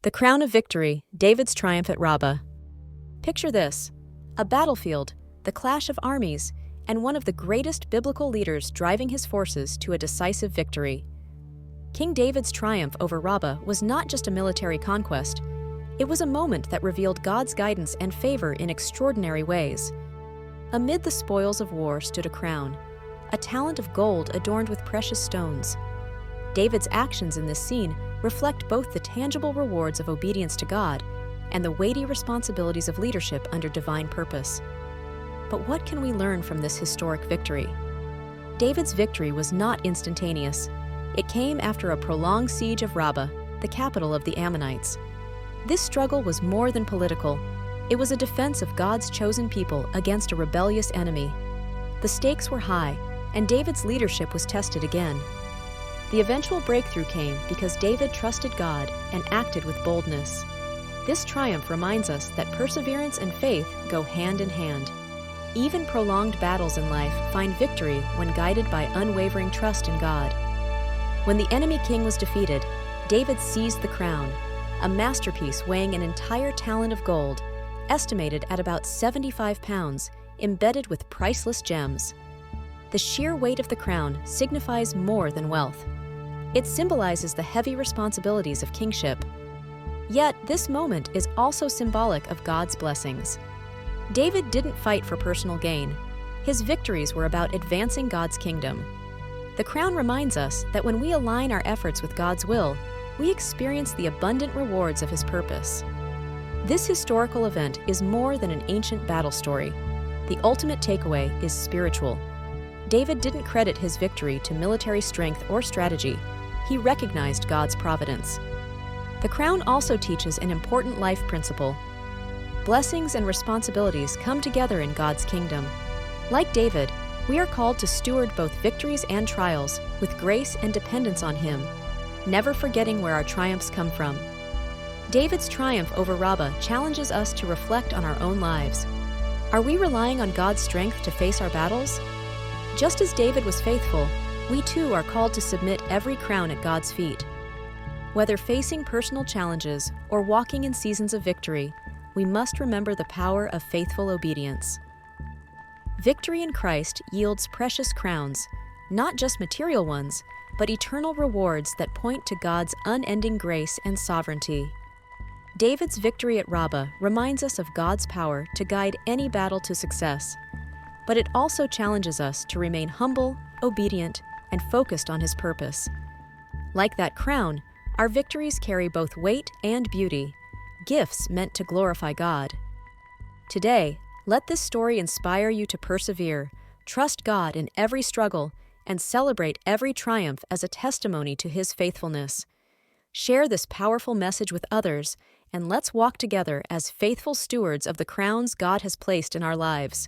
The Crown of Victory, David's Triumph at Rabbah. Picture this: a battlefield, the clash of armies, and one of the greatest biblical leaders driving his forces to a decisive victory. King David's triumph over Rabbah was not just a military conquest. It was a moment that revealed God's guidance and favor in extraordinary ways. Amid the spoils of war stood a crown, a talent of gold adorned with precious stones. David's actions in this scene reflect both the tangible rewards of obedience to God and the weighty responsibilities of leadership under divine purpose. But what can we learn from this historic victory? David's victory was not instantaneous. It came after a prolonged siege of Rabbah, the capital of the Ammonites. This struggle was more than political. It was a defense of God's chosen people against a rebellious enemy. The stakes were high, and David's leadership was tested again. The eventual breakthrough came because David trusted God and acted with boldness. This triumph reminds us that perseverance and faith go hand in hand. Even prolonged battles in life find victory when guided by unwavering trust in God. When the enemy king was defeated, David seized the crown, a masterpiece weighing an entire talent of gold, estimated at about 75 pounds, embedded with priceless gems. The sheer weight of the crown signifies more than wealth. It symbolizes the heavy responsibilities of kingship. Yet, this moment is also symbolic of God's blessings. David didn't fight for personal gain. His victories were about advancing God's kingdom. The crown reminds us that when we align our efforts with God's will, we experience the abundant rewards of His purpose. This historical event is more than an ancient battle story. The ultimate takeaway is spiritual. David didn't credit his victory to military strength or strategy. He recognized God's providence. The crown also teaches an important life principle. Blessings and responsibilities come together in God's kingdom. Like David, we are called to steward both victories and trials with grace and dependence on Him, never forgetting where our triumphs come from. David's triumph over Rabbah challenges us to reflect on our own lives. Are we relying on God's strength to face our battles? Just as David was faithful, we too are called to submit every crown at God's feet. Whether facing personal challenges or walking in seasons of victory, we must remember the power of faithful obedience. Victory in Christ yields precious crowns, not just material ones, but eternal rewards that point to God's unending grace and sovereignty. David's victory at Rabbah reminds us of God's power to guide any battle to success, but it also challenges us to remain humble, obedient, and focused on His purpose. Like that crown, our victories carry both weight and beauty, gifts meant to glorify God. Today, let this story inspire you to persevere, trust God in every struggle, and celebrate every triumph as a testimony to His faithfulness. Share this powerful message with others, and let's walk together as faithful stewards of the crowns God has placed in our lives.